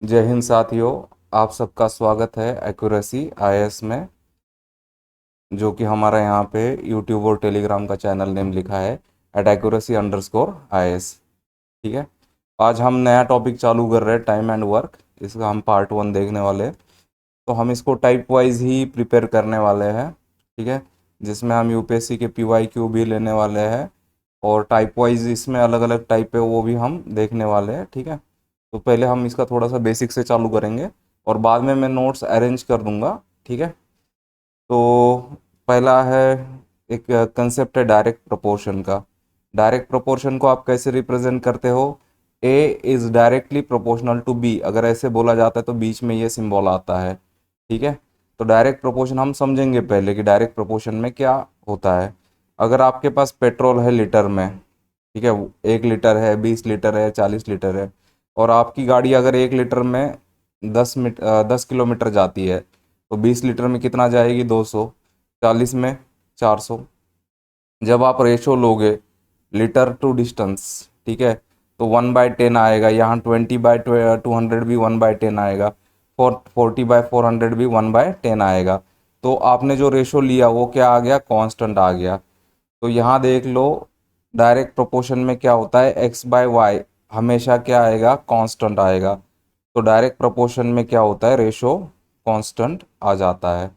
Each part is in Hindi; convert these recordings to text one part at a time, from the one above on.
जय हिंद साथियों। आप सबका स्वागत है एक्यूरेसी आईएएस में, जो कि हमारा यहाँ पे यूट्यूब और टेलीग्राम का चैनल नेम लिखा है @accuracy_IAS। ठीक है। आज हम नया टॉपिक चालू कर रहे हैं, टाइम एंड वर्क। इसका हम पार्ट 1 देखने वाले हैं। तो हम इसको टाइप वाइज ही प्रिपेयर करने वाले हैं। ठीक है। जिसमें हम यूपीएससी के PYQ भी लेने वाले हैं, और टाइप वाइज इसमें अलग अलग टाइप है वो भी हम देखने वाले हैं। ठीक है। तो पहले हम इसका थोड़ा सा बेसिक से चालू करेंगे, और बाद में मैं नोट्स अरेंज कर दूंगा। ठीक है। तो पहला है, एक कंसेप्ट है डायरेक्ट प्रोपोर्शन का। डायरेक्ट प्रोपोर्शन को आप कैसे रिप्रेजेंट करते हो? A is directly proportional to B, अगर ऐसे बोला जाता है तो बीच में ये सिंबल आता है। ठीक है। तो डायरेक्ट प्रोपोर्शन हम समझेंगे पहले कि डायरेक्ट प्रोपोर्शन में क्या होता है। अगर आपके पास पेट्रोल है लीटर में, ठीक है, 1 लीटर है, 20 लीटर है, 40 लीटर है, और आपकी गाड़ी अगर 1 लीटर में 10 किलोमीटर जाती है, तो 20 लीटर में कितना जाएगी? 200। 40 में 400। जब आप रेशो लोगे लीटर टू डिस्टेंस, ठीक है, तो 1/10 आएगा। यहाँ 20/200 भी 1/10 आएगा। 40/400 भी 1/10 आएगा। तो आपने जो रेशो लिया वो क्या आ गया? कांस्टेंट आ गया। तो यहाँ देख लो, डायरेक्ट प्रोपोर्शन में क्या होता है? x/y हमेशा क्या आएगा? कांस्टेंट आएगा। तो डायरेक्ट प्रोपोर्शन में क्या होता है? रेशो कांस्टेंट आ जाता है।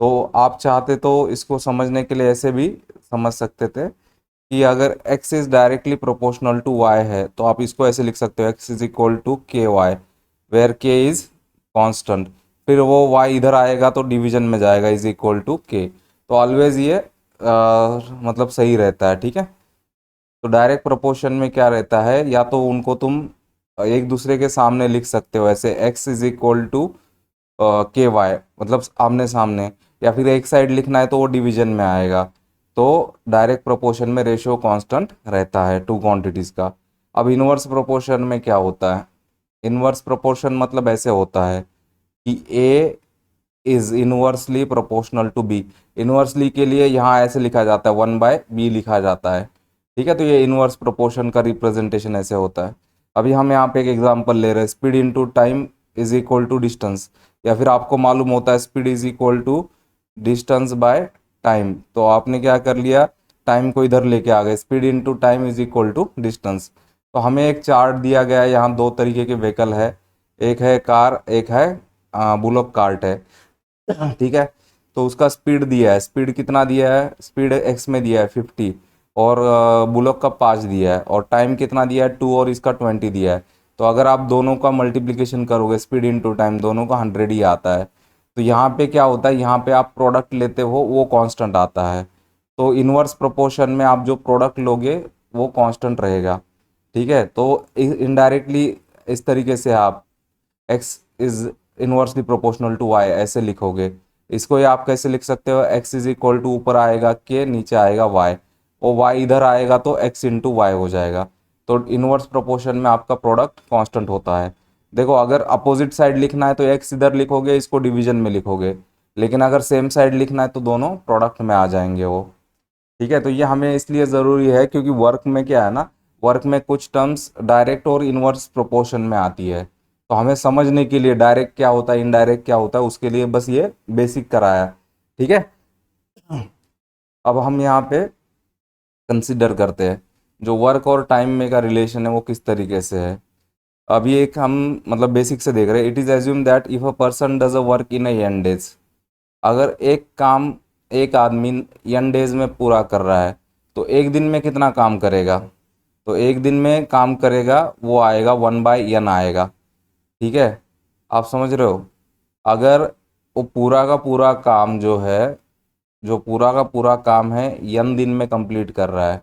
तो आप चाहते तो इसको समझने के लिए ऐसे भी समझ सकते थे कि अगर x is directly proportional to y है, तो आप इसको ऐसे लिख सकते हो, x is equal to KY, where k is constant. फिर वो y इधर आएगा तो डिवीजन में जाएगा, इज इक्वल टू k। तो ऑलवेज ये मतलब सही रहता है। ठीक है। तो डायरेक्ट प्रोपोर्शन में क्या रहता है, या तो उनको तुम एक दूसरे के सामने लिख सकते हो, ऐसे x is equal to KY, मतलब आमने सामने, या फिर एक साइड लिखना है तो वो डिवीजन में आएगा। तो डायरेक्ट प्रोपोर्शन में रेशियो कांस्टेंट रहता है टू क्वांटिटीज का। अब इनवर्स प्रोपोर्शन में क्या होता है? इनवर्स प्रोपोर्शन मतलब ऐसे होता है कि A is inversely proportional to B. Inversely के लिए यहाँ ऐसे लिखा जाता है, 1/b लिखा जाता है। ठीक है। तो ये इनवर्स प्रोपोर्शन का रिप्रेजेंटेशन ऐसे होता है। अभी हम यहाँ पे एक एग्जांपल ले रहे हैं, speed into time is equal to distance. या फिर आपको मालूम होता है speed is equal to distance by time, तो आपने क्या कर लिया? टाइम को इधर लेके आ गए, speed into time is equal to distance. तो हमें एक चार्ट दिया गया है, यहाँ दो तरीके के व्हीकल है, एक है कार, एक है बुलॉक कार्ट है। ठीक है। तो उसका स्पीड दिया है, स्पीड कितना दिया है? स्पीड एक्स में दिया है 50, और बुलॉक का 5 दिया है, और टाइम कितना दिया है? 2, और इसका 20 दिया है। तो अगर आप दोनों का मल्टीप्लिकेशन करोगे, स्पीड इनटू टाइम, दोनों का 100 ही आता है। तो यहाँ पे क्या होता है, यहाँ पे आप प्रोडक्ट लेते हो वो कांस्टेंट आता है। तो इनवर्स प्रोपोर्शन में आप जो प्रोडक्ट लोगे वो कांस्टेंट रहेगा। ठीक है। तो इनडायरेक्टली इस तरीके से आप x is inversely proportional to y ऐसे लिखोगे। इसको ये आप कैसे लिख सकते हो? x इज इक्वल टू, ऊपर आएगा k, नीचे आएगा y, और y इधर आएगा तो x इंटू वाई हो जाएगा। तो इनवर्स प्रोपोर्शन में आपका प्रोडक्ट कांस्टेंट होता है। देखो, अगर अपोजिट साइड लिखना है तो x इधर लिखोगे, इसको डिवीजन में लिखोगे, लेकिन अगर सेम साइड लिखना है तो दोनों प्रोडक्ट में आ जाएंगे वो। ठीक है। तो ये हमें इसलिए ज़रूरी है क्योंकि वर्क में क्या है ना, वर्क में कुछ टर्म्स डायरेक्ट और इनवर्स प्रोपोर्शन में आती है। तो हमें समझने के लिए डायरेक्ट क्या होता है, इनडायरेक्ट क्या होता है, उसके लिए बस ये बेसिक कराया। ठीक है। अब हम यहाँ पे कंसिडर करते हैं जो वर्क और टाइम में का रिलेशन है वो किस तरीके से है। अभी एक हम मतलब बेसिक से देख रहे हैं। It is assume that if a person does a work in an days, अगर एक काम एक आदमी एन डेज में पूरा कर रहा है, तो एक दिन में कितना काम करेगा? तो एक दिन में काम करेगा वो आएगा 1/n आएगा। ठीक है। आप समझ रहे हो? अगर वो पूरा का पूरा काम जो है, जो पूरा का पूरा काम है n दिन में कंप्लीट कर रहा है,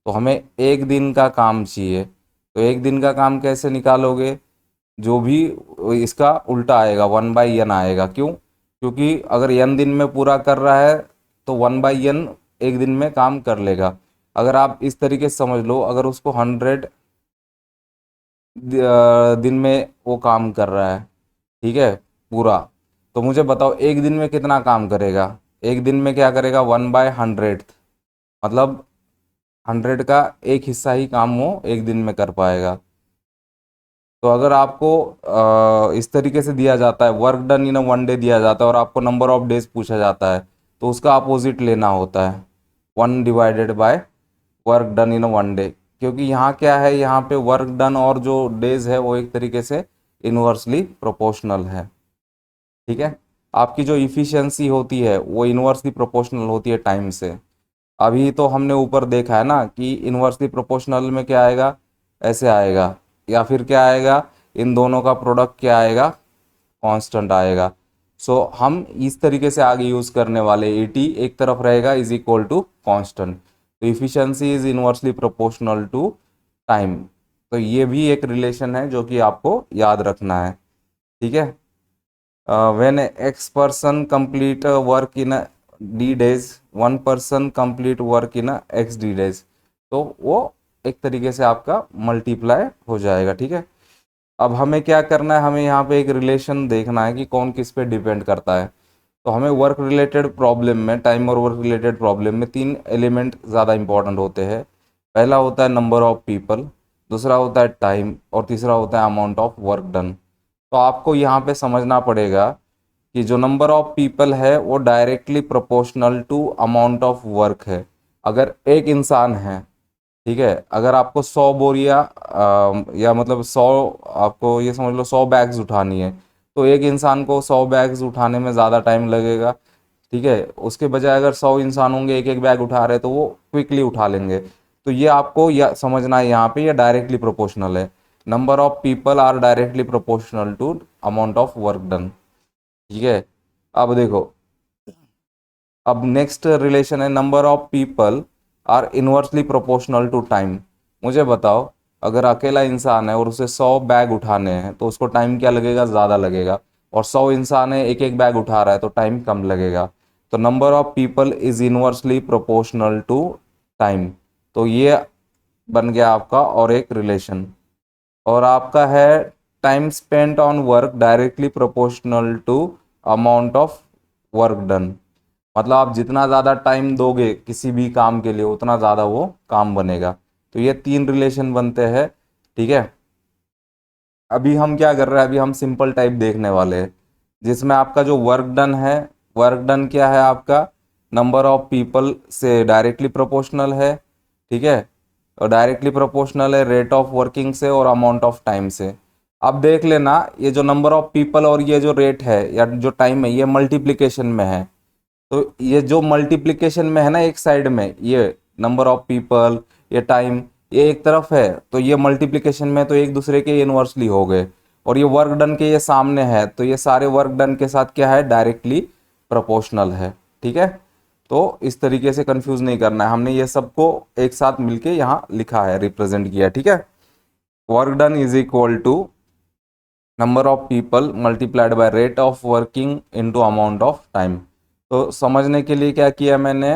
तो हमें एक दिन का काम चाहिए। तो एक दिन का काम कैसे निकालोगे? जो भी इसका उल्टा आएगा, 1/n आएगा। क्यों? क्योंकि अगर n दिन में पूरा कर रहा है तो 1/n एक दिन में काम कर लेगा। अगर आप इस तरीके से समझ लो, अगर उसको 100 दिन में वो काम कर रहा है, ठीक है, पूरा, तो मुझे बताओ एक दिन में कितना काम करेगा? एक दिन में क्या करेगा? 1/100, मतलब 100 का एक हिस्सा ही काम वो एक दिन में कर पाएगा। तो अगर आपको इस तरीके से दिया जाता है, work done in a one day दिया जाता है और आपको नंबर ऑफ डेज पूछा जाता है, तो उसका अपोजिट लेना होता है, 1/, work done in a one day. क्योंकि यहाँ क्या है, यहाँ पे वर्क डन और जो डेज है वो एक तरीके से इन्वर्सली प्रोपोर्शनल है। ठीक है, आपकी जो इफिशियंसी होती है वो इन्वर्सली प्रोपोर्शनल होती है टाइम से। अभी तो हमने ऊपर देखा है ना कि इन्वर्सली प्रोपोर्शनल में क्या आएगा, ऐसे आएगा, या फिर क्या आएगा, इन दोनों का प्रोडक्ट क्या आएगा, कांस्टेंट आएगा। सो हम इस तरीके से आगे यूज़ करने वाले, एटी एक तरफ रहेगा इज इक्वल टू कांस्टेंट। तो efficiency is inversely proportional to time. तो ये भी एक रिलेशन है जो कि आपको याद रखना है। ठीक है, when x person complete work in a d days, one person complete work in a x d days, तो वो एक तरीके से आपका मल्टीप्लाई हो जाएगा। ठीक है, अब हमें क्या करना है, हमें यहाँ पे एक रिलेशन देखना है कि कौन किस पे डिपेंड करता है। तो हमें वर्क रिलेटेड प्रॉब्लम में, टाइम और वर्क रिलेटेड प्रॉब्लम में तीन एलिमेंट ज़्यादा इंपॉर्टेंट होते हैं। पहला होता है नंबर ऑफ पीपल, दूसरा होता है टाइम, और तीसरा होता है अमाउंट ऑफ वर्क डन। तो आपको यहाँ पे समझना पड़ेगा कि जो नंबर ऑफ पीपल है वो directly proportional to amount of work है। अगर एक इंसान है, ठीक है, अगर आपको 100 बोरियां या मतलब 100, आपको ये समझ लो 100 बैग्स उठानी है, तो एक इंसान को 100 बैग्स उठाने में ज़्यादा टाइम लगेगा। ठीक है, उसके बजाय अगर 100 इंसान होंगे, एक एक बैग उठा रहे, तो वो क्विकली उठा लेंगे। तो ये आपको या समझना है, यहाँ पे ये डायरेक्टली प्रोपोर्शनल है। Number of people are directly proportional to amount of work done. ठीक है, अब देखो, अब नेक्स्ट रिलेशन है number of people are inversely proportional to time. मुझे बताओ, अगर अकेला इंसान है और उसे 100 बैग उठाने हैं तो उसको टाइम क्या लगेगा, ज़्यादा लगेगा। और 100 इंसान है, एक एक बैग उठा रहा है, तो टाइम कम लगेगा। तो number of people is inversely proportional to time. तो ये बन गया आपका और एक रिलेशन। और आपका है time spent on work directly proportional to amount of work done. मतलब आप जितना ज़्यादा टाइम दोगे किसी भी काम के लिए, उतना ज़्यादा वो काम बनेगा। तो ये तीन रिलेशन बनते हैं। ठीक है, अभी हम क्या कर रहे हैं, अभी हम सिंपल टाइप देखने वाले हैं, जिसमें आपका जो वर्क डन है, वर्क डन क्या है आपका, नंबर ऑफ पीपल से डायरेक्टली प्रोपोर्शनल है। ठीक है, और डायरेक्टली प्रोपोर्शनल है रेट ऑफ वर्किंग से और अमाउंट ऑफ टाइम से। अब देख लेना, ये जो नंबर ऑफ पीपल और ये जो रेट है या जो टाइम है, ये मल्टीप्लिकेशन में है। तो ये जो मल्टीप्लिकेशन में है ना, एक साइड में ये नंबर ऑफ पीपल, ये टाइम, ये एक तरफ है, तो ये मल्टीप्लिकेशन में तो एक दूसरे के इन्वर्सली हो गए। और ये वर्क डन के ये सामने है, तो ये सारे वर्क डन के साथ क्या है, डायरेक्टली प्रोपोर्शनल है। ठीक है, तो इस तरीके से कंफ्यूज नहीं करना है, हमने ये सबको एक साथ मिलके यहाँ लिखा है, रिप्रेजेंट किया। ठीक है, work done is equal to number of people multiplied by rate of working into amount of time. तो समझने के लिए क्या किया मैंने,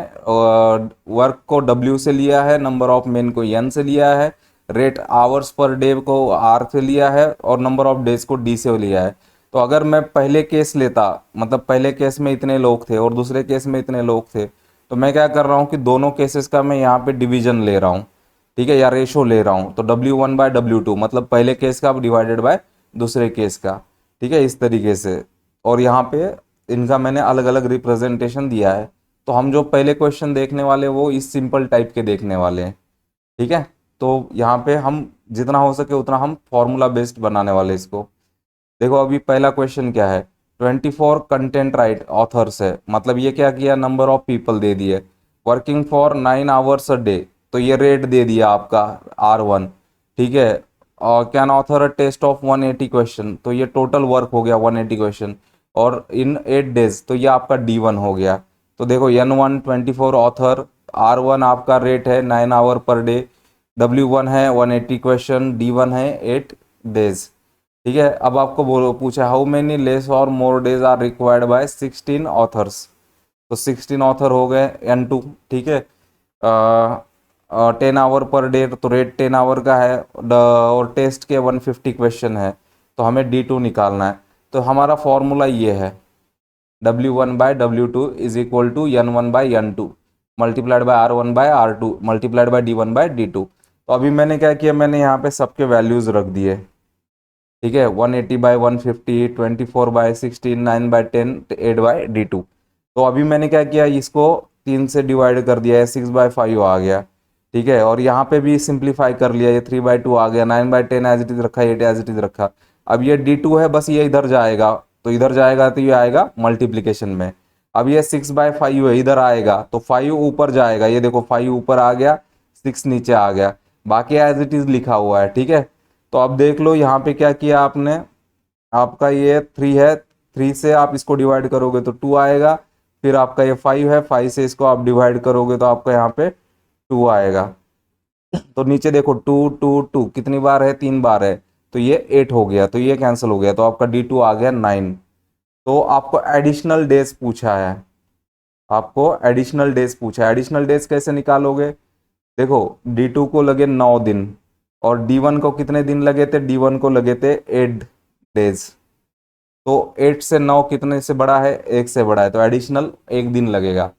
वर्क को W से लिया है, नंबर ऑफ मेन को N से लिया है, रेट आवर्स पर डे को R से लिया है, और नंबर ऑफ डेज को D से लिया है। तो अगर मैं पहले केस लेता, मतलब पहले केस में इतने लोग थे और दूसरे केस में इतने लोग थे, तो मैं क्या कर रहा हूँ कि दोनों केसेस का मैं यहाँ पे डिवीजन ले रहा हूँ। ठीक है, या रेशो ले रहा हूँ। तो W1/W2 मतलब पहले केस का डिवाइडेड बाय दूसरे केस का। ठीक है, इस तरीके से। और यहाँ पे इनका मैंने अलग अलग रिप्रेजेंटेशन दिया है। तो हम जो पहले क्वेश्चन देखने वाले वो इस सिंपल टाइप के देखने वाले हैं। ठीक है, तो यहाँ पे हम जितना हो सके उतना हम फॉर्मूला बेस्ड बनाने वाले इसको। देखो, अभी पहला क्वेश्चन क्या है, 24 कंटेंट राइट ऑथर्स है, मतलब ये क्या किया, नंबर ऑफ पीपल दे दिए, working for 9 hours a day, तो ये रेट दे दिया आपका R1। ठीक है, और can author a test of 180 question, तो ये टोटल वर्क हो गया 180 क्वेश्चन, और इन 8 डेज, तो ये आपका D1 हो गया। तो देखो, N1 24 ऑथर, R1 आपका रेट है 9 आवर पर डे, W1 है 180 क्वेश्चन, D1 है 8 डेज। ठीक है, अब आपको बोलो, पूछा how many less or more days are required by 16 authors. तो 16 ऑथर हो गए N2। ठीक है, 10 आवर पर डे, तो रेट 10 आवर का है, और टेस्ट के 150 क्वेश्चन है, तो हमें D2 निकालना है। तो हमारा फॉर्मूला ये है, W1/W2 is equal to N1/N2 multiplied by R1/R2 multiplied by D1/D2। तो अभी मैंने क्या किया, मैंने यहाँ पे सबके वैल्यूज रख दिए। ठीक है, 180/150, 24/16, 9/10, 8/D2। तो अभी मैंने क्या किया, इसको 3 से डिवाइड कर दिया है, 6/5 आ गया। ठीक है, और यहाँ पे भी सिंप्लीफाई कर लिया, ये 3/2 आ गया, 9/10 एज इट इज रखा, 8 एज इट इज रखा। अब ये D2 है, बस ये इधर जाएगा, तो इधर जाएगा तो ये आएगा मल्टीप्लीकेशन में। अब ये 6/5 है, इधर आएगा तो 5 ऊपर जाएगा, ये देखो 5 ऊपर आ गया, 6 नीचे आ गया, बाकी एज इट इज लिखा हुआ है। ठीक है, तो अब देख लो यहाँ पे क्या किया आपने, आपका ये 3 है, 3 से आप इसको डिवाइड करोगे तो 2 आएगा, फिर आपका ये 5 है, 5 से इसको आप डिवाइड करोगे तो आपका यहाँ पे 2 आएगा। तो नीचे देखो 2 2 2 कितनी बार है, 3 बार है, तो ये 8 हो गया, तो ये कैंसिल हो गया, तो आपका D2 आ गया 9। तो आपको एडिशनल डेज पूछा है, आपको एडिशनल डेज पूछा है। एडिशनल डेज कैसे निकालोगे, देखो D2 को लगे 9 दिन और D1 को कितने दिन लगे थे, D1 को लगे थे 8 डेज। तो 8 से 9 कितने से बड़ा है, 1 से बड़ा है, तो एडिशनल 1 दिन लगेगा,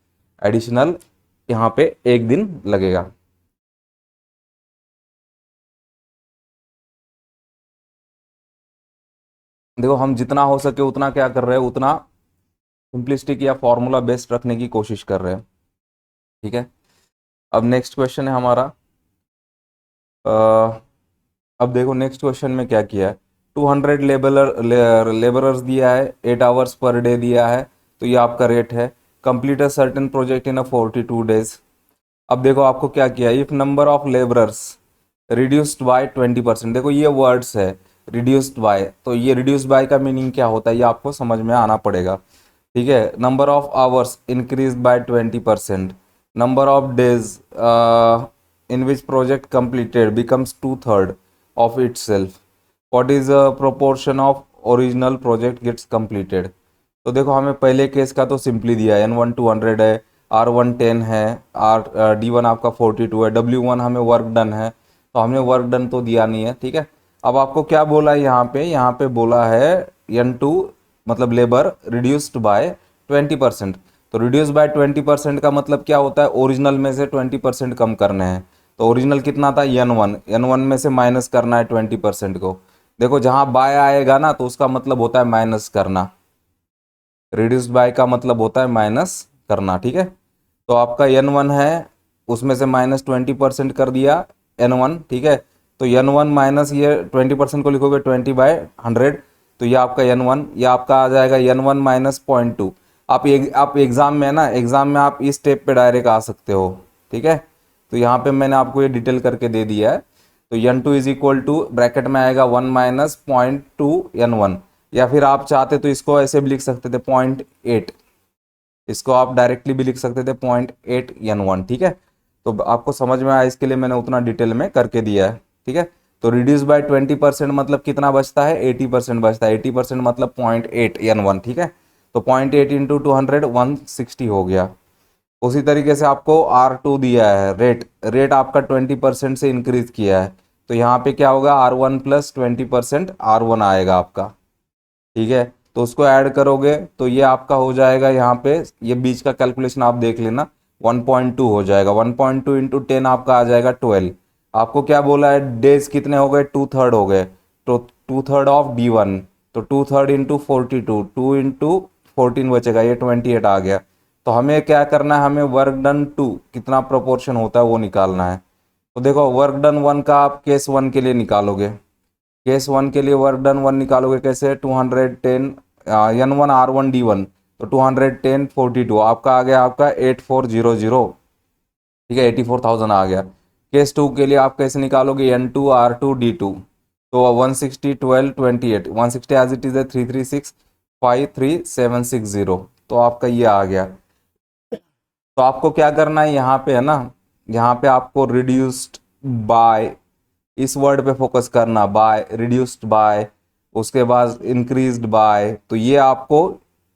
एडिशनल यहाँ पे 1 दिन लगेगा। देखो हम जितना हो सके उतना क्या कर रहे हैं, उतना सिंपलिस्टिक या फॉर्मूला बेस्ड रखने की कोशिश कर रहे हैं। ठीक है, अब नेक्स्ट क्वेश्चन है हमारा। अब देखो नेक्स्ट क्वेश्चन में क्या किया है, 200 लेबरर्स दिया है, 8 आवर्स पर डे दिया है, तो ये आपका रेट है। Complete a certain project in a 42 days. अब देखो आपको क्या किया, if number of labourers reduced by 20%, देखो ये वर्ड्स है रिड्यूस्ड बाय, तो ये रिड्यूस्ड बाय का मीनिंग क्या होता है ये आपको समझ में आना पड़ेगा। ठीक है, number of hours increase by 20%, number of days in which project completed becomes 2/3 of itself, what is a proportion of original project gets completed। तो देखो हमें पहले केस का तो सिंपली दिया है, N1 200 है, R1 10 है, D1 आपका 42 है, W1 हमें वर्क डन है, तो हमने वर्क डन तो दिया नहीं है। ठीक है, अब आपको क्या बोला है यहाँ पे बोला है N2 मतलब लेबर रिड्यूस्ड बाय 20%। तो रिड्यूस बाय 20% का मतलब क्या होता है, ओरिजिनल में से 20% कम करने हैं। तो ओरिजिनल कितना था, N1 में से माइनस करना है 20% को। देखो जहां बाय आएगा ना तो उसका मतलब होता है माइनस करना, रिड्यूस्ड बाय का मतलब होता है माइनस करना। ठीक है, तो आपका N1 है, उसमें से माइनस 20% कर दिया N1। ठीक है, तो N1 माइनस ये 20% को लिखोगे 20/100, तो ये आपका N1, ये आपका आ जाएगा N1 माइनस 0.2। आप एग्जाम में ना, एग्जाम में आप इस स्टेप पे डायरेक्ट आ सकते हो। ठीक है, तो यहाँ पे मैंने आपको ये डिटेल करके दे दिया है। तो N2 is equal to bracket में आएगा 1 माइनस 0.2 N1, या फिर आप चाहते तो इसको ऐसे भी लिख सकते थे 0.8, इसको आप डायरेक्टली भी लिख सकते थे 0.8 N1। ठीक है, तो आपको समझ में आया, इसके लिए मैंने उतना डिटेल में करके दिया है। ठीक है, तो रिड्यूस बाय 20% मतलब कितना बचता है, 80% बचता है, 80% मतलब 0.8 N1। ठीक है, तो 0.8 इंटू 200 160 हो गया। उसी तरीके से आपको R2 दिया है, रेट आपका 20% से इंक्रीज किया है, तो यहाँ पे क्या होगा, R1 प्लस 20% R1 आएगा आपका। ठीक है, तो उसको ऐड करोगे तो ये आपका हो जाएगा, यहाँ पे ये बीच का कैलकुलेशन आप देख लेना, 1.2 हो जाएगा, 1.2 इंटू 10 आपका आ जाएगा 12। आपको क्या बोला है, डेज कितने हो गए, 2/3 हो गए, तो 2/3 ऑफ D1, तो 2/3 इंटू 42, 2 इंटू 14 बचेगा, ये 28 आ गया। तो हमें क्या करना है, हमें वर्क डन 2 कितना प्रोपोर्शन होता है वो निकालना है। तो देखो वर्क डन 1 का आप केस 1 के लिए निकालोगे, केस 1 के लिए वर्क डन 1 निकालोगे कैसे, 210 N1 R1 D1, तो 210 42 आपका आ गया, आपका 8400। ठीक है, 84,000 आ गया। केस 2 के लिए आप कैसे निकालोगे, N2 R2 D2, तो 160 12 28, 160 एज इट इज है, 336 53760, तो आपका ये आ गया। तो आपको क्या करना है यहाँ पे, है ना, यहाँ पे आपको रिड्यूस्ड बाय, इस वर्ड पे फोकस करना, बाय, रिड्यूस्ड बाय, उसके बाद इंक्रीज्ड बाय, तो ये आपको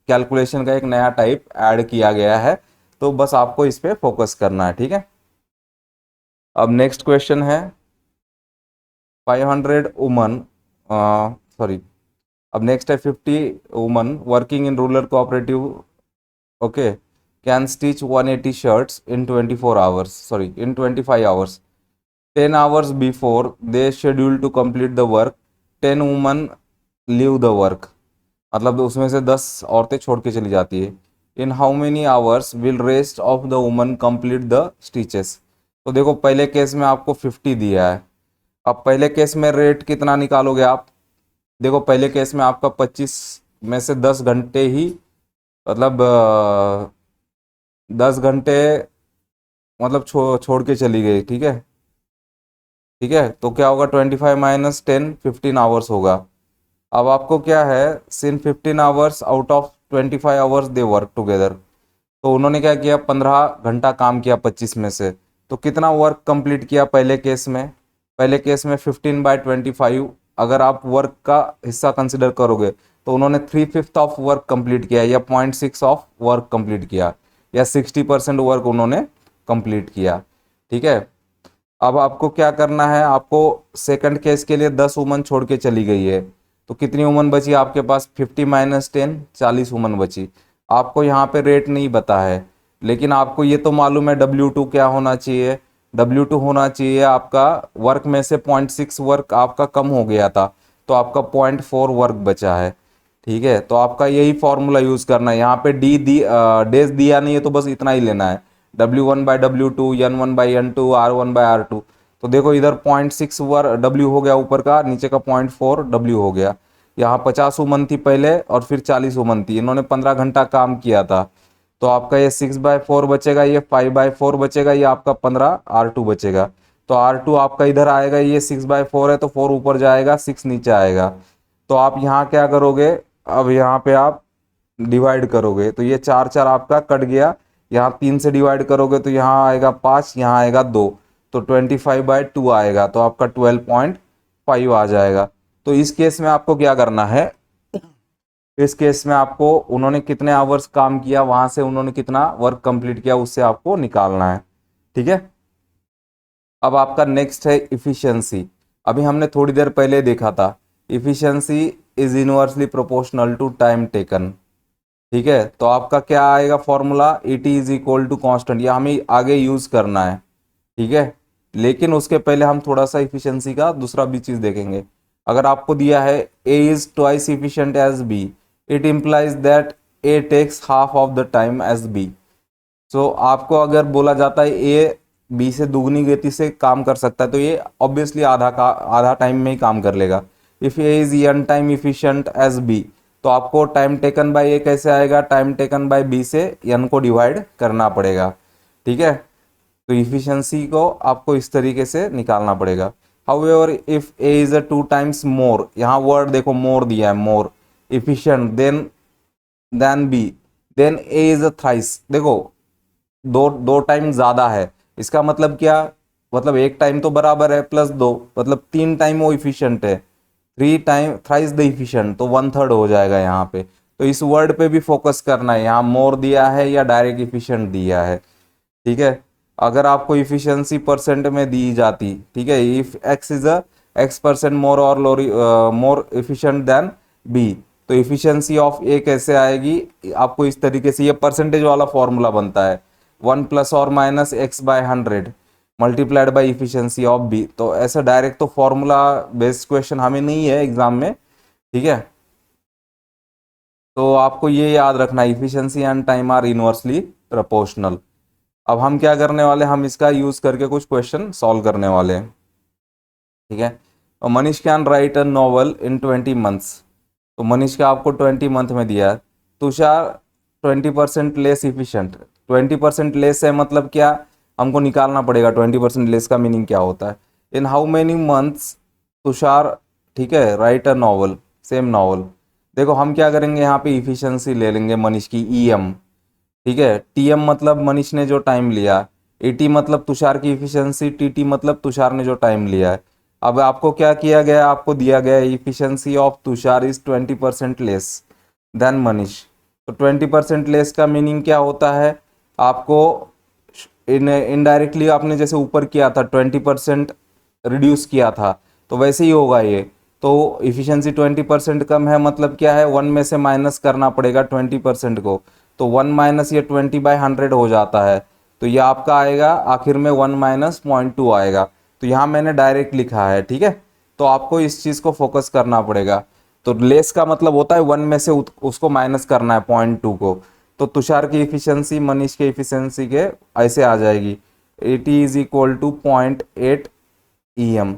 कैलकुलेशन का एक नया टाइप ऐड किया गया है, तो बस आपको इस पे फोकस करना है। ठीक है, अब नेक्स्ट क्वेश्चन है 500 वुमन, सॉरी, अब नेक्स्ट है 50 woman working in rural cooperative, okay, can stitch 180 shirts in 24 hours, sorry in 25 hours. 10 hours before they scheduled to complete the work, 10 women leave the work, मतलब उसमें से 10 औरतें छोड़ के चली जाती है। इन how many hours will rest of the woman complete the stitches. तो देखो पहले केस में आपको 50 दिया है, अब पहले केस में रेट कितना निकालोगे आप। देखो पहले केस में आपका 25 में से 10 घंटे ही, मतलब 10 घंटे मतलब छोड़ के चली गई, ठीक है। ठीक है, तो क्या होगा 25 माइनस 10, 15 आवर्स होगा। अब आपको क्या है, सिन 15 hours out of 25 hours they work together, तो उन्होंने क्या किया, 15 घंटा काम किया 25 में से। तो कितना वर्क कंप्लीट किया पहले केस में, पहले केस में 15/25, अगर आप वर्क का हिस्सा कंसिडर करोगे तो उन्होंने 3/5 ऑफ वर्क कंप्लीट किया, या 0.6 ऑफ वर्क कंप्लीट किया, या 60% वर्क उन्होंने कंप्लीट किया। ठीक है, अब आपको क्या करना है, आपको सेकंड केस के लिए 10 वुमन छोड़ के चली गई है, तो कितनी वुमन बची आपके पास, 50 माइनस 10, 40 वुमन बची। आपको यहाँ पे रेट नहीं पता है, लेकिन आपको ये तो मालूम है W2 क्या होना चाहिए, W2 होना चाहिए आपका, वर्क में से 0.6 वर्क आपका कम हो गया था, तो आपका 0.4 वर्क बचा है। ठीक है, तो आपका यही फॉर्मूला यूज करना है, यहाँ पे डेज दिया नहीं है तो बस इतना ही लेना है, W1/W2, N1/N2, R1/R2। तो देखो इधर 0.6 W हो गया ऊपर का, नीचे का 0.4 W हो गया। यहाँ 50 वुमन थी पहले और फिर 40 वुमन थी, इन्होंने 15 घंटा काम किया था, तो आपका ये 6/4 बचेगा, ये 5/4 बचेगा, ये आपका 15 R2 बचेगा। तो R2 आपका इधर आएगा, ये 6/4 है तो 4 ऊपर जाएगा, 6 नीचे आएगा। तो आप यहाँ क्या करोगे, अब यहाँ पे आप डिवाइड करोगे तो ये 4 आपका कट गया, यहाँ 3 से डिवाइड करोगे तो यहाँ आएगा 5, यहाँ आएगा 2, तो 25/2 आएगा, तो आपका 12.5 आ जाएगा। तो इस केस में आपको क्या करना है, इस केस में आपको उन्होंने कितने आवर्स काम किया, वहां से उन्होंने कितना वर्क कंप्लीट किया, उससे आपको निकालना है। ठीक है, अब आपका नेक्स्ट है इफिशियंसी। अभी हमने थोड़ी देर पहले देखा था, efficiency is inversely proportional to time taken. ठीक है, तो आपका क्या आएगा formula, ET is equal to constant, यह हमें आगे यूज करना है। ठीक है, लेकिन उसके पहले हम थोड़ा सा इफिशियंसी का दूसरा भी चीज देखेंगे। अगर आपको दिया है A is twice efficient as B, it implies that A takes half of the time as B. So आपको अगर बोला जाता है ए बी से दुगनी गति से काम कर सकता है, तो ये ऑब्वियसली आधा टाइम में ही काम कर लेगा। If A is n time efficient as B, तो आपको टाइम टेकन बाय ए कैसे आएगा, टाइम टेकन बाय बी से एन को डिवाइड करना पड़ेगा। ठीक है, तो इफिशियंसी को आपको इस तरीके से निकालना पड़ेगा। However if A is a 2 times more, यहाँ वर्ड देखो मोर दिया है, more efficient than B, then A is a thrice, देखो दो दो टाइम ज्यादा है, इसका मतलब क्या, मतलब एक टाइम तो बराबर है प्लस दो, मतलब 3 टाइम वो इफिशियंट है, 3 टाइम थ्राइस द इफिशियंट, तो 1/3 हो जाएगा यहाँ पे। तो इस वर्ड पे भी फोकस करना है, यहाँ मोर दिया है या डायरेक्ट इफिशियंट दिया है। ठीक है, अगर आपको इफिशियंसी परसेंट में दी जाती, ठीक है, if x is a X% मोर और मोर इफिशियंट देन बी, तो इफिशियंसी ऑफ ए कैसे आएगी, आपको इस तरीके से, ये परसेंटेज वाला फॉर्मूला बनता है, 1 + और - X/100 multiplied by efficiency of B. तो ऐसा डायरेक्ट तो फॉर्मूला बेस्ड क्वेश्चन हमें नहीं है एग्जाम में। ठीक है, तो आपको ये याद रखना, efficiency and time are inversely proportional. अब हम क्या करने वाले, हम इसका यूज करके कुछ क्वेश्चन सॉल्व करने वाले हैं। ठीक है, और Manish can write a novel in 20 months, तो मनीष का आपको 20 मंथ में दिया है। तुषार 20% लेस इफिशियंट, 20% लेस है मतलब क्या, हमको निकालना पड़ेगा 20% लेस का मीनिंग क्या होता है। इन हाउ मेनी मंथ्स तुषार, ठीक है, right a novel, same novel. देखो हम क्या करेंगे, यहाँ पे इफिशियंसी ले लेंगे मनीष की, EM। ठीक है, TM मतलब मनीष ने जो टाइम लिया, ET मतलब तुषार की इफिशियंसी, TT मतलब तुषार ने जो टाइम लिया है। अब आपको क्या किया गया, आपको दिया गया efficiency of Tushar is 20% less than Manish. तो 20% लेस का मीनिंग क्या होता है, आपको इनडायरेक्टली आपने जैसे ऊपर किया था 20% रिड्यूस किया था, तो वैसे ही होगा ये। तो इफिशियंसी 20% कम है मतलब क्या है, 1 में से माइनस करना पड़ेगा 20% को, तो 1 माइनस ये 20/100 हो जाता है, तो ये आपका आएगा आखिर में 1 - 0.2 आएगा। तो यहाँ मैंने डायरेक्ट लिखा है। ठीक है, तो आपको इस चीज़ को फोकस करना पड़ेगा। तो लेस का मतलब होता है 1 में से उसको माइनस करना है 0.2 को। तो तुषार की इफिशियंसी मनीष के इफिशियंसी के ऐसे आ जाएगी, 80 इज इक्वल टू 0.8 EM।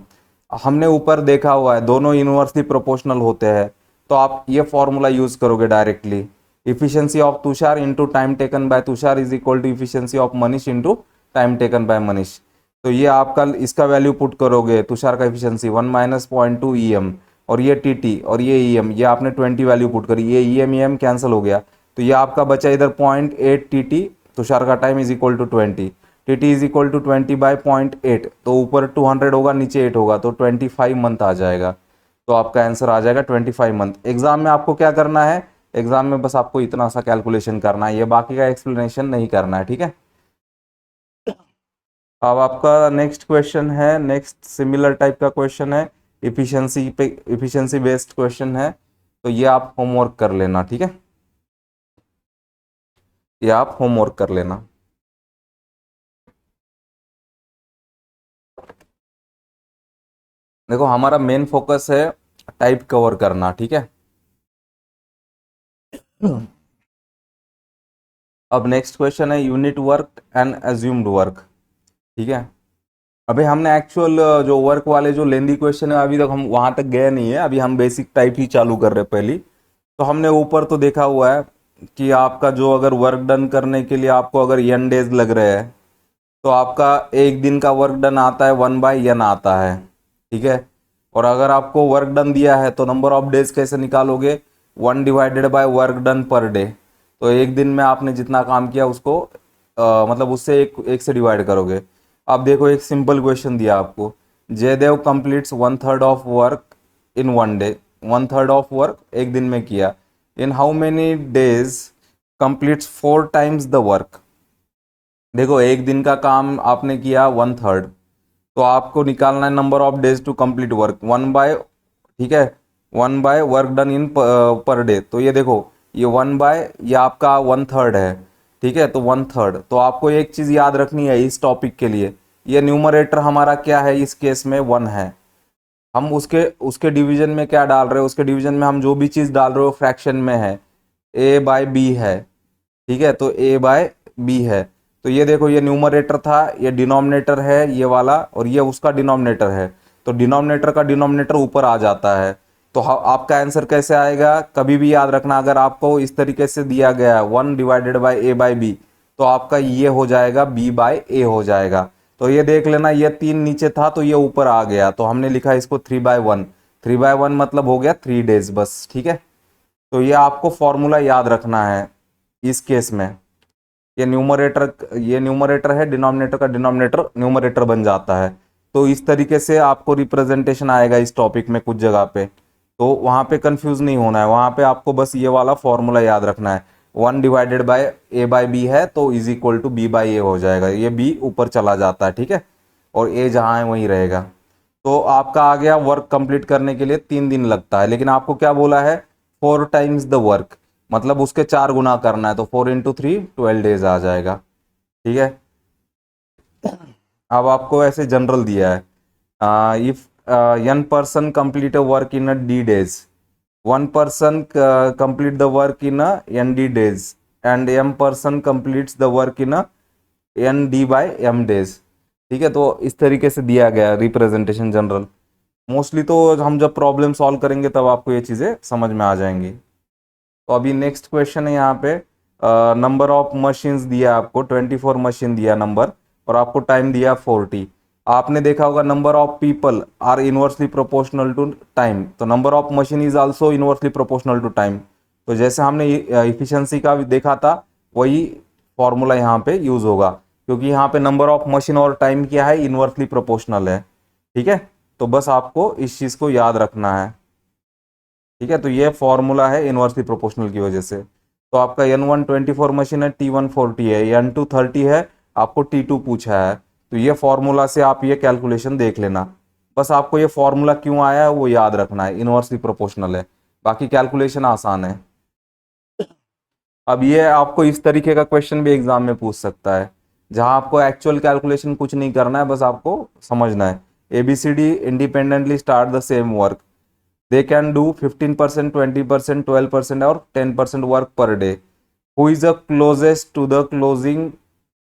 हमने ऊपर देखा हुआ है दोनों इनवर्सली प्रोपोर्शनल होते हैं, तो आप ये फॉर्मूला यूज करोगे directly, efficiency of Tushar into time taken by Tushar is equal to efficiency of Manish into time taken by Manish. तो ये आपका इसका वैल्यू पुट करोगे, तुषार का इफिशियंसी 1 माइनस 0.2 EM, और ये TT और ये EM, ये आपने 20 वैल्यू पुट करी, ये EM कैंसिल हो गया, तो ये आपका बचा इधर 0.8 TT, तुषार का time is equal to 20, TT is equal to 20 by 0.8, तो ऊपर 200 होगा नीचे 8 होगा, तो 25 मंथ आ जाएगा। तो आपका आंसर आ जाएगा 25 मंथ। एग्जाम में आपको क्या करना है, एग्जाम में बस आपको इतना सा कैलकुलेशन करना है, ये बाकी का एक्सप्लेनेशन नहीं करना है, ठीक है। अब आपका नेक्स्ट क्वेश्चन है, नेक्स्ट सिमिलर टाइप का क्वेश्चन है, इफिशियंसी पे, इफिशियंसी बेस्ड क्वेश्चन है, तो ये आप होमवर्क कर लेना, ठीक है, ये आप होमवर्क कर लेना। देखो हमारा मेन फोकस है टाइप कवर करना, ठीक है। अब नेक्स्ट क्वेश्चन है unit work and assumed work, ठीक है। अभी हमने एक्चुअल जो वर्क वाले जो लेंदी क्वेश्चन है अभी तक हम वहां तक गए नहीं है, अभी हम बेसिक टाइप ही चालू कर रहे हैं पहली। तो हमने ऊपर तो देखा हुआ है कि आपका जो अगर वर्क डन करने के लिए आपको अगर n डेज लग रहे हैं, तो आपका एक दिन का वर्क डन आता है 1/n आता है, ठीक है। और अगर आपको वर्क डन दिया है तो नंबर ऑफ डेज कैसे निकालोगे, 1 divided by work done per day. तो एक दिन में आपने जितना काम किया उसको मतलब उससे एक से डिवाइड करोगे। अब देखो एक सिंपल क्वेश्चन दिया आपको, Jaidev completes 1/3 of work in 1 day, 1/3 of work एक दिन में किया, in how many days completes 4 times the work. देखो एक दिन का काम आपने किया 1/3, तो आपको निकालना है number of days to complete work 1/, ठीक है, 1/, work done in per day. तो ये देखो ये 1/, ये आपका 1/3 है, ठीक है, तो 1/3। तो आपको एक चीज याद रखनी है इस टॉपिक के लिए, ये न्यूमरेटर हमारा क्या है इस केस में 1 है, हम उसके उसके डिवीजन में क्या डाल रहे हो, उसके डिवीजन में हम जो भी चीज डाल रहे हो फ्रैक्शन में है, A/B है, ठीक है, तो A/B है। तो ये देखो ये न्यूमरेटर था, ये डिनोमिनेटर है ये वाला, और ये उसका डिनोमिनेटर है, तो डिनोमिनेटर का डिनोमिनेटर ऊपर आ जाता है। तो आपका आंसर कैसे आएगा, कभी भी याद रखना अगर आपको इस तरीके से दिया गया है 1 डिवाइडेड बाई A/B, तो आपका ये हो जाएगा B/A हो जाएगा। तो ये देख लेना ये 3 नीचे था तो ये ऊपर आ गया, तो हमने लिखा इसको 3/1, 3/1 मतलब हो गया 3 डेज बस, ठीक है। तो ये आपको फॉर्मूला याद रखना है इस केस में, ये न्यूमरेटर है, डिनोमिनेटर का डिनोमिनेटर न्यूमरेटर बन जाता है। तो इस तरीके से आपको रिप्रेजेंटेशन आएगा इस टॉपिक में कुछ जगह पे, तो वहां पे कंफ्यूज नहीं होना है, वहां पे आपको बस ये वाला फॉर्मूला याद रखना है, 1 डिवाइडेड बाय A/B है तो इज इक्वल टू B/A हो जाएगा, ये B ऊपर चला जाता है, ठीक है, और A जहां है वहीं रहेगा। तो आपका आ गया वर्क कंप्लीट करने के लिए 3 दिन लगता है, लेकिन आपको क्या बोला है 4 टाइम्स द वर्क, मतलब उसके 4 गुना करना है, तो 4 इंटू 3 12 डेज आ जाएगा, ठीक है। अब आपको ऐसे जनरल दिया है, if n person complete a work in a D days, 1 person complete the work in a ND days, and M person completes the work in a ND/M days, ठीक है। तो इस तरीके से दिया गया रिप्रेजेंटेशन जनरल, मोस्टली तो हम जब प्रॉब्लम सॉल्व करेंगे तब आपको ये चीज़ें समझ में आ जाएंगी। तो अभी नेक्स्ट क्वेश्चन है यहाँ पे, नंबर ऑफ मशीन्स दिया आपको 24 मशीन दिया नंबर, और आपको टाइम दिया 40। आपने देखा होगा number of people are inversely proportional to time, तो number of machine is also inversely proportional to time. तो जैसे हमने इफिशियंसी का भी देखा था वही फॉर्मूला यहाँ पे यूज होगा, क्योंकि यहाँ पे नंबर ऑफ मशीन और टाइम क्या है इनवर्सली प्रोपोर्शनल है, ठीक है। तो बस आपको इस चीज को याद रखना है, ठीक है। तो ये फॉर्मूला है इनवर्सली प्रोपोर्शनल की वजह से। तो आपका N1 24 मशीन है, T1 40 है, N2 30 है, आपको T2 पूछा है, तो ये फॉर्मूला से आप ये कैलकुलेशन देख लेना। बस आपको ये फॉर्मूला क्यों आया है वो याद रखना है, इनवर्सली प्रोपोर्शनल है, बाकी कैलकुलेशन आसान है। अब ये आपको इस तरीके का क्वेश्चन भी एग्जाम में पूछ सकता है, जहां आपको एक्चुअल कैलकुलेशन कुछ नहीं करना है, बस आपको समझना है ABCD independently start the same work. They can do 15%, 20%, 12% और 10% work per day. Who is the closest to the closing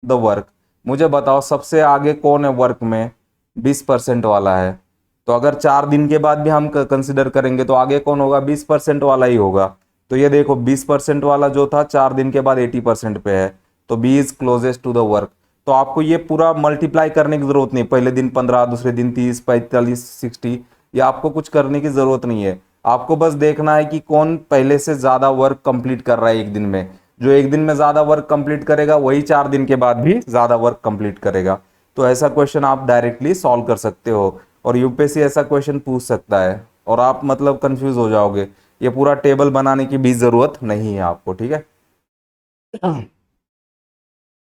the work. मुझे बताओ सबसे आगे कौन है वर्क में, 20% वाला है। तो अगर 4 दिन के बाद भी हम कंसिडर करेंगे तो आगे कौन होगा, 20% वाला ही होगा। तो ये देखो 20% वाला जो था 4 दिन के बाद 80% पे है, तो B is closest to the work. तो आपको ये पूरा मल्टीप्लाई करने की जरूरत नहीं, पहले दिन 15, दूसरे दिन 30, 45, 60, ये आपको कुछ करने की जरूरत नहीं है। आपको बस देखना है कि कौन पहले से ज्यादा वर्क कंप्लीट कर रहा है एक दिन में। जो एक दिन में ज्यादा वर्क कंप्लीट करेगा वही 4 दिन के बाद भी ज्यादा वर्क कंप्लीट करेगा। तो ऐसा क्वेश्चन आप डायरेक्टली सॉल्व कर सकते हो, और यूपीएससी ऐसा क्वेश्चन पूछ सकता है, और आप मतलब कंफ्यूज हो जाओगे। ये पूरा टेबल बनाने की भी जरूरत नहीं है आपको, ठीक है।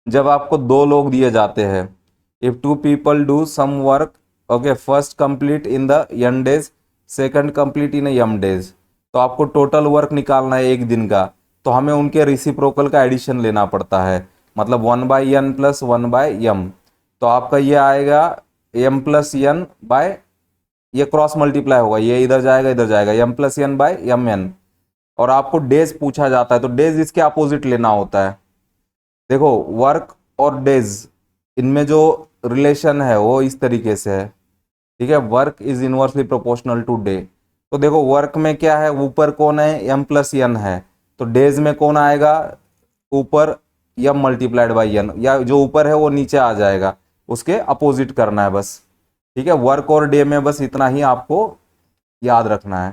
जब आपको 2 लोग दिए जाते हैं, if 2 people do some work, okay, first complete in the n days, second complete in m days, तो आपको टोटल वर्क निकालना है एक दिन का। तो हमें उनके रिसिप्रोकल का एडिशन लेना पड़ता है, मतलब 1/n प्लस 1/m। तो आपका ये आएगा m प्लस n बाय, ये क्रॉस मल्टीप्लाई होगा, ये इधर जाएगा इधर जाएगा, m plus n by mn। और आपको डेज पूछा जाता है तो डेज इसके अपोजिट लेना होता है। देखो वर्क और डेज, इनमें जो रिलेशन है वो इस तरीके से है, ठीक है। Work is inversely proportional to day. तो देखो वर्क में क्या है, ऊपर कौन है, m प्लस n है, तो डेज में कौन आएगा, ऊपर m मल्टीप्लाइड बाई n, या जो ऊपर है वो नीचे आ जाएगा, उसके अपोजिट करना है बस, ठीक है। वर्क और डे में बस इतना ही आपको याद रखना है,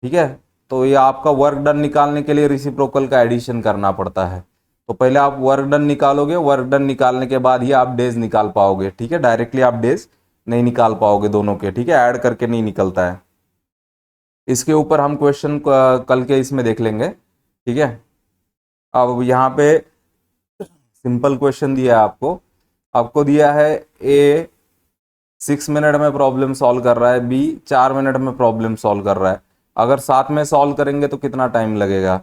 ठीक है। तो ये आपका वर्क डन निकालने के लिए रिसिप्रोकल का एडिशन करना पड़ता है। तो पहले आप वर्क डन निकालोगे, वर्क डन निकालने के बाद ही आप डेज निकाल पाओगे, ठीक है। डायरेक्टली आप डेज नहीं निकाल पाओगे दोनों के, ठीक है, ऐड करके नहीं निकलता है। इसके ऊपर हम क्वेश्चन कल के इसमें देख लेंगे, ठीक है। अब यहाँ पे सिंपल क्वेश्चन दिया है आपको, आपको दिया है ए 6 मिनट में प्रॉब्लम सॉल्व कर रहा है, बी 4 मिनट में प्रॉब्लम सॉल्व कर रहा है। अगर साथ में सॉल्व करेंगे तो कितना टाइम लगेगा।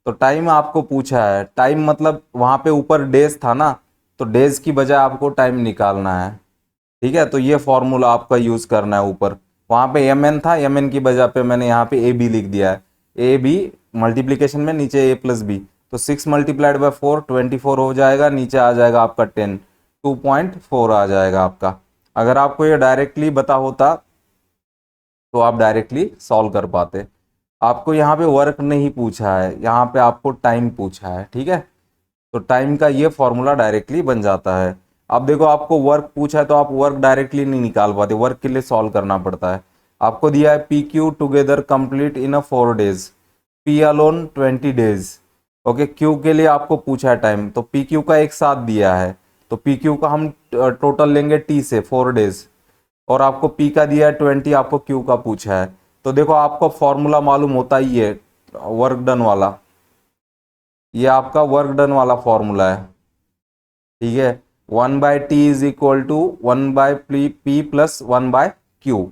तो टाइम आपको पूछा है, टाइम मतलब वहां पे ऊपर डेज था ना, तो डेज की बजाय आपको टाइम निकालना है, ठीक है। तो ये फॉर्मूला आपका यूज करना है। ऊपर वहां पे एम एन था, एम एन की बजाय पे मैंने यहाँ पे ए बी लिख दिया है, ए बी मल्टीप्लीकेशन में नीचे ए प्लस बी, तो 6 मल्टीप्लाइड बाय 4 24 हो जाएगा, नीचे आ जाएगा आपका 10, 2.4 आ जाएगा आपका। अगर आपको ये डायरेक्टली बता होता तो आप डायरेक्टली सॉल्व कर पाते। आपको यहाँ पे वर्क नहीं पूछा है, यहाँ पे आपको टाइम पूछा है, ठीक है। तो टाइम का ये फॉर्मूला डायरेक्टली बन जाता है। अब देखो आपको वर्क पूछा है तो आप वर्क डायरेक्टली नहीं निकाल पाते, वर्क के लिए सॉल्व करना पड़ता है। आपको दिया है P Q together complete in 4 days, P alone 20 days, okay. Q के लिए आपको पूछा है टाइम, तो पी क्यू का एक साथ दिया है, तो पी क्यू का हम टोटल लेंगे टी से 4 डेज, और आपको पी का दिया है 20, आपको क्यू का पूछा है। तो देखो आपको फॉर्मूला मालूम होता ही है वर्क डन वाला, ये आपका वर्क डन वाला फॉर्मूला है, ठीक है। 1/t is equal to 1/p plus 1/q।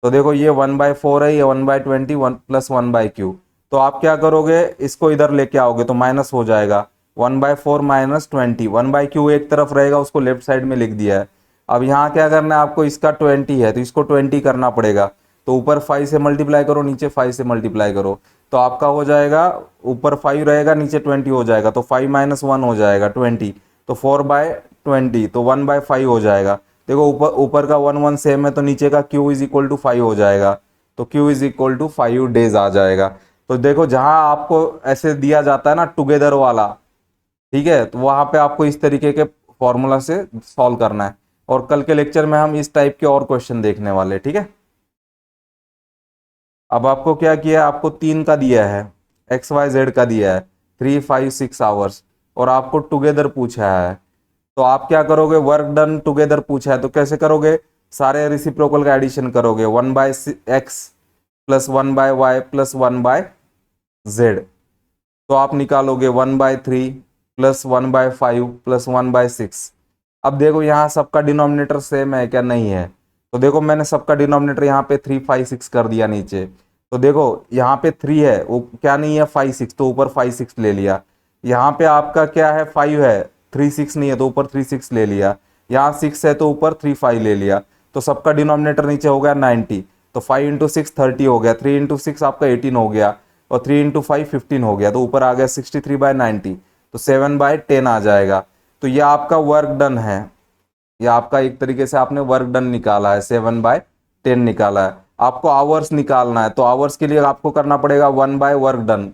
तो देखो ये 1/4 है, ये 1/20, 1 प्लस 1/q। तो आप क्या करोगे, इसको इधर लेके आओगे तो माइनस हो जाएगा, 1/4 माइनस 20, 1/q एक तरफ रहेगा, उसको लेफ्ट साइड में लिख दिया है। अब यहाँ क्या करना है आपको, इसका 20 है तो इसको 20 करना पड़ेगा, तो ऊपर 5 से मल्टीप्लाई करो, नीचे 5 से मल्टीप्लाई करो, तो आपका हो जाएगा, ऊपर 5 रहेगा नीचे 20 हो जाएगा, तो 5 माइनस 1 हो जाएगा 20, तो 4/20, तो 1/5 हो जाएगा। देखो ऊपर का 1 1 सेम है, तो नीचे का q इज इक्वल टू 5 हो जाएगा, तो q is equal to 5 days आ जाएगा। तो देखो जहां आपको ऐसे दिया जाता है ना टुगेदर वाला, ठीक है, तो वहां पे आपको इस तरीके के फॉर्मूला से सॉल्व करना है। और कल के लेक्चर में हम इस टाइप के और क्वेश्चन देखने वाले, ठीक है। अब आपको क्या किया, आपको 3 का दिया है, XYZ का दिया है, 3 5 6 आवर्स, और आपको टुगेदर पूछा है। तो आप क्या करोगे, वर्क डन टुगेदर पूछा है तो कैसे करोगे, सारे रिसिप्रोकल का एडिशन करोगे, 1/x plus 1/y plus 1/z। तो आप निकालोगे 1/3 प्लस 1/5 प्लस 1/6। अब देखो यहाँ सबका डिनोमिनेटर सेम है क्या, नहीं है। तो देखो मैंने सबका डिनोमिनेटर यहाँ पे 3 5 6 कर दिया नीचे। तो देखो यहाँ पे 3 है, वो क्या नहीं है 5 6, तो ऊपर 5 6 ले लिया। यहाँ पे आपका क्या है 5 है, 3 6 नहीं है, तो ऊपर 3 6 ले लिया। यहाँ 6 है तो ऊपर 3 5 ले लिया। तो सबका डिनोमिनेटर नीचे हो गया 90। तो 5 इंटू 6 30 हो गया, 3 इंटू 6 आपका 18 हो गया, और 3 इंटू 5 15 हो गया, तो ऊपर आ गया 63/90, तो 7/10 आ जाएगा। तो ये आपका वर्क डन है, ये आपका एक तरीके से आपने वर्क डन निकाला है, 7/10 निकाला है। आपको आवर्स निकालना है, तो आवर्स के लिए आपको करना पड़ेगा 1/वर्क डन,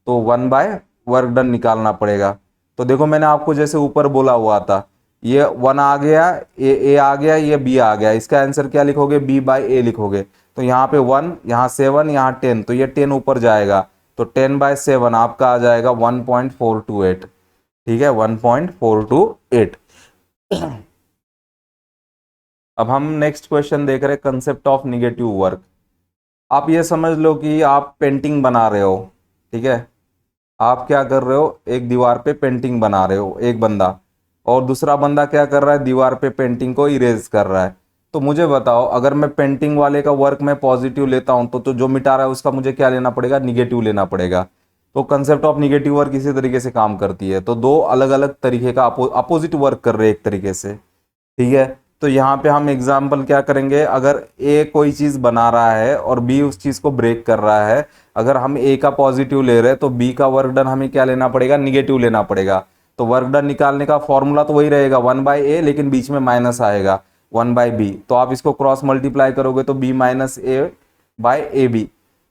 तो 1/वर्क डन निकालना पड़ेगा। तो देखो मैंने आपको जैसे ऊपर बोला हुआ था, ये 1 आ गया, ए आ गया, ये बी आ गया, इसका आंसर क्या लिखोगे, B/A लिखोगे। तो यहाँ पे 1, यहाँ 7, यहाँ 10, तो ये 10 ऊपर जाएगा, तो 10/7 आपका आ जाएगा 1.428। ठीक है, 1.428। अब हम नेक्स्ट क्वेश्चन देख रहे हैं, कंसेप्ट ऑफ निगेटिव वर्क। आप ये समझ लो कि आप पेंटिंग बना रहे हो, ठीक है, आप क्या कर रहे हो, एक दीवार पे पेंटिंग बना रहे हो एक बंदा, और दूसरा बंदा क्या कर रहा है, दीवार पे पेंटिंग को इरेज कर रहा है। तो मुझे बताओ, अगर मैं पेंटिंग वाले का वर्क में पॉजिटिव लेता हूं, तो जो मिटा रहा है उसका मुझे क्या लेना पड़ेगा, निगेटिव लेना पड़ेगा। तो कंसेप्ट ऑफ निगेटिव वर्क इसी तरीके से काम करती है। तो दो अलग अलग तरीके का अपोजिट वर्क कर रहे हैं एक तरीके से, ठीक है। तो यहाँ पे हम एग्जाम्पल क्या करेंगे, अगर ए कोई चीज बना रहा है और बी उस चीज को ब्रेक कर रहा है, अगर हम ए का पॉजिटिव ले रहे हैं तो बी का वर्क डन हमें क्या लेना पड़ेगा, निगेटिव लेना पड़ेगा। तो वर्क डन निकालने का फॉर्मूला तो वही रहेगा 1/A, लेकिन बीच में माइनस आएगा 1/B। तो आप इसको क्रॉस मल्टीप्लाई करोगे तो B-A/AB।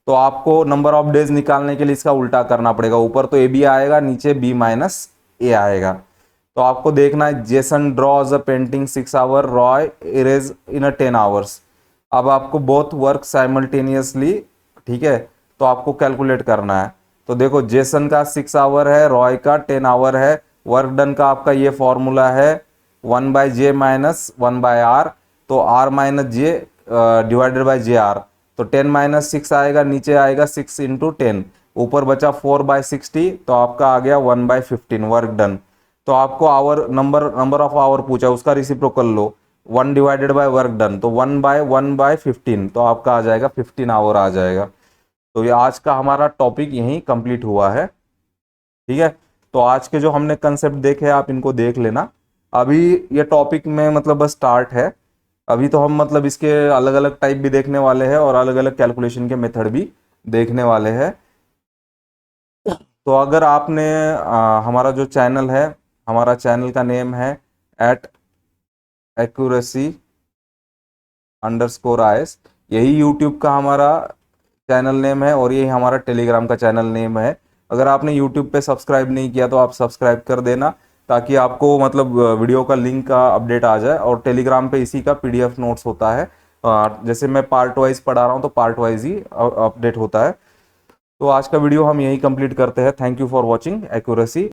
तो आपको नंबर ऑफ डेज निकालने के लिए इसका उल्टा करना पड़ेगा, ऊपर तो AB आएगा, नीचे B-A आएगा। तो आपको देखना है, Jason draws a painting 6 hour, Roy erase in a 10 hours. अब आपको बोथ वर्क साइमल्टेनियसली, ठीक है, तो आपको कैलकुलेट करना है। तो देखो जेसन का 6 आवर है, रॉय का 10 आवर है। वर्क डन का आपका ये फॉर्मूला है 1/J माइनस 1/R, तो R minus J divided by JR। तो 10 माइनस 6 आएगा, नीचे आएगा 6 इंटू 10, ऊपर बचा 4/60, तो आपका आ गया 1/15 वर्क डन। तो आपको आवर नंबर ऑफ आवर पूछा, उसका reciprocal low, 1 divided by work done, तो 1/1/15, तो आपका आ जाएगा 15 आवर आ जाएगा। तो ये आज का हमारा टॉपिक यहीं कंप्लीट हुआ है, ठीक है। तो आज के जो हमने कंसेप्ट देखे आप इनको देख लेना। अभी ये टॉपिक में मतलब बस स्टार्ट है, अभी तो हम मतलब इसके अलग अलग टाइप भी देखने वाले हैं और अलग अलग कैलकुलेशन के मेथड भी देखने वाले हैं। तो अगर आपने हमारा जो चैनल है, हमारा चैनल का नेम है @accuracy_is, यही यूट्यूब का हमारा चैनल नेम है और यही हमारा टेलीग्राम का चैनल नेम है। अगर आपने यूट्यूब पे सब्सक्राइब नहीं किया तो आप सब्सक्राइब कर देना, ताकि आपको मतलब वीडियो का लिंक का अपडेट आ जाए। और टेलीग्राम पे इसी का PDF नोट्स होता है, जैसे मैं पार्ट वाइज पढ़ा रहा हूँ तो पार्ट वाइज ही अपडेट होता है। तो आज का वीडियो हम यही कंप्लीट करते हैं। Thank you for watching accuracy.